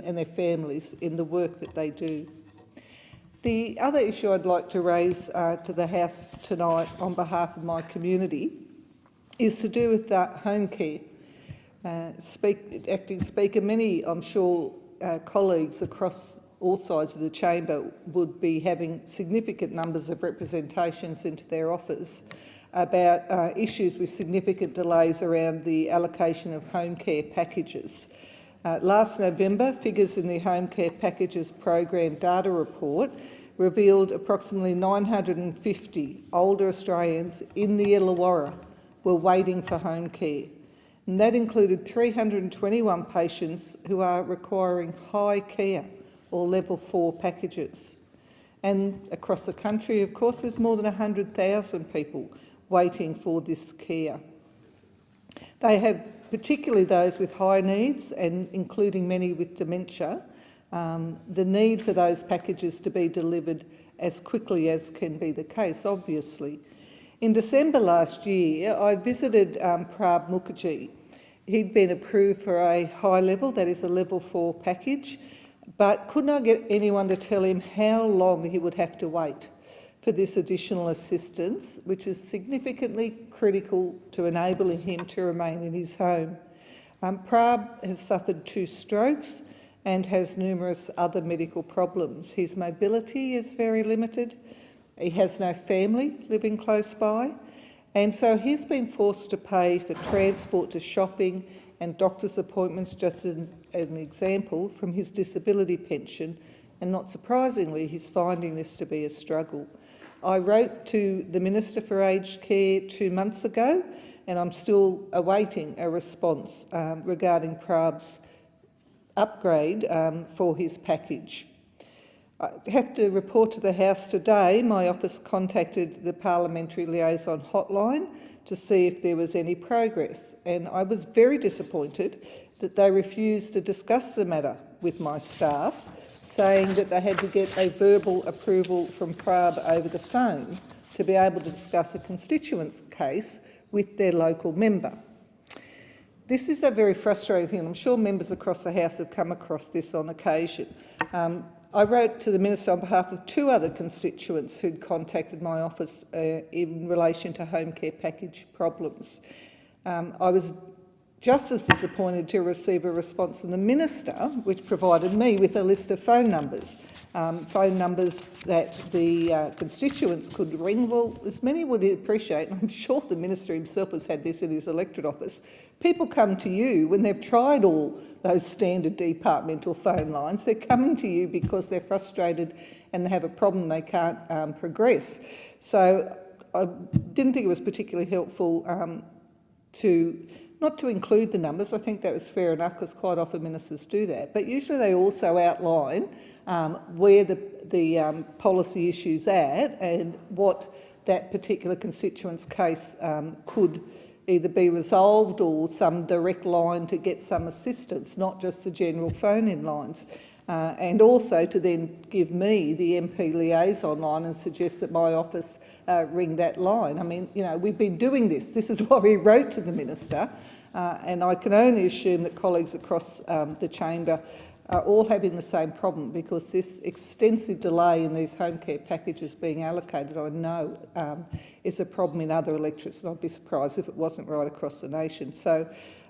and their families in the work that they do. The other issue I'd like to raise to the House tonight on behalf of my community is to do with home care. Acting Speaker, many, I'm sure, colleagues across all sides of the chamber would be having significant numbers of representations into their office about issues with significant delays around the allocation of home care packages. Last November, figures in the Home Care Packages Program data report revealed approximately 950 older Australians in the Illawarra were waiting for home care. And that included 321 patients who are requiring high care or level 4 packages. And across the country, of course, there's more than 100,000 people waiting for this care. They have, particularly those with high needs, and including many with dementia, the need for those packages to be delivered as quickly as can be the case, obviously. In December last year, I visited Prab Mukherjee. He'd been approved for a high level, that is a level 4 package, but could not get anyone to tell him how long he would have to wait for this additional assistance, which is significantly critical to enabling him to remain in his home. Prab has suffered 2 strokes and has numerous other medical problems. His mobility is very limited. He has no family living close by, and so he's been forced to pay for transport to shopping and doctor's appointments, just as an example, from his disability pension, and not surprisingly, he's finding this to be a struggle. I wrote to the Minister for Aged Care 2 months ago, and I'm still awaiting a response regarding Prab's upgrade for his package. I have to report to the House today, my office contacted the Parliamentary Liaison Hotline to see if there was any progress, and I was very disappointed that they refused to discuss the matter with my staff, saying that they had to get a verbal approval from Prab over the phone to be able to discuss a constituents case with their local member. This is a very frustrating thing. I'm sure members across the House have come across this on occasion. I wrote to the Minister on behalf of 2 other constituents who'd contacted my office in relation to home care package problems. I was just as disappointed to receive a response from the Minister, which provided me with a list of phone numbers that the constituents could ring. Well, as many would appreciate, and I'm sure the Minister himself has had this in his electorate office, people come to you when they've tried all those standard departmental phone lines. They're coming to you because they're frustrated and they have a problem they can't progress. So I didn't think it was particularly helpful not to include the numbers. I think that was fair enough because quite often ministers do that. But usually they also outline where the policy issue's at and what that particular constituent's case could either be resolved or some direct line to get some assistance, not just the general phone-in lines. And also to then give me the MP liaison line and suggest that my office ring that line. I mean, you know, we've been doing this. This is why we wrote to the Minister, and I can only assume that colleagues across the chamber are all having the same problem, because this extensive delay in these home care packages being allocated, I know, is a problem in other electorates, and I'd be surprised if it wasn't right across the nation. So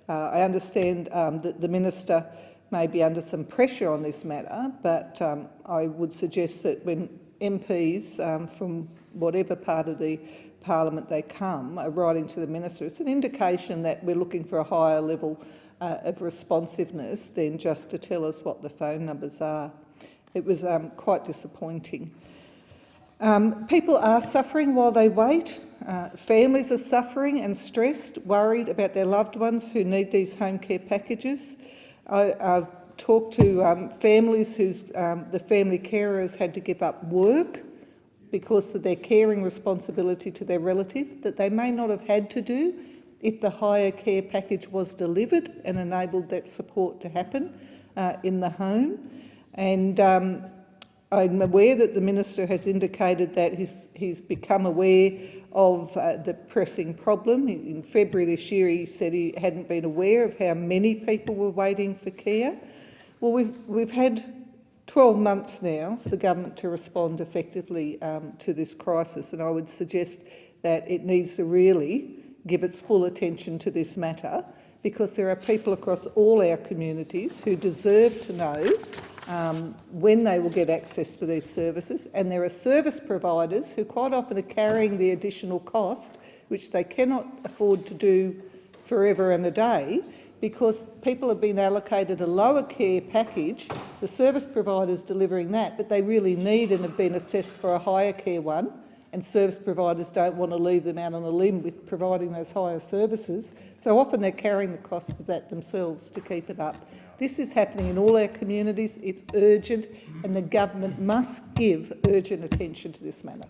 I understand that the Minister may be under some pressure on this matter, but I would suggest that when MPs from whatever part of the Parliament they come are writing to the Minister, it's an indication that we're looking for a higher level of responsiveness than just to tell us what the phone numbers are. It was quite disappointing. People are suffering while they wait. Families are suffering and stressed, worried about their loved ones who need these home care packages. I've talked to families whose the family carers had to give up work because of their caring responsibility to their relative that they may not have had to do if the higher care package was delivered and enabled that support to happen in the home. And I'm aware that the Minister has indicated that he's become aware of the pressing problem. In February this year he said he hadn't been aware of how many people were waiting for care. Well, we've had 12 months now for the government to respond effectively to this crisis, and I would suggest that it needs to really give its full attention to this matter, because there are people across all our communities who deserve to know when they will get access to these services, and there are service providers who quite often are carrying the additional cost, which they cannot afford to do forever and a day, because people have been allocated a lower care package, the service providers delivering that, but they really need and have been assessed for a higher care one, and service providers don't want to leave them out on a limb with providing those higher services. So often they're carrying the cost of that themselves to keep it up. This is happening in all our communities. It's urgent, and the government must give urgent attention to this matter.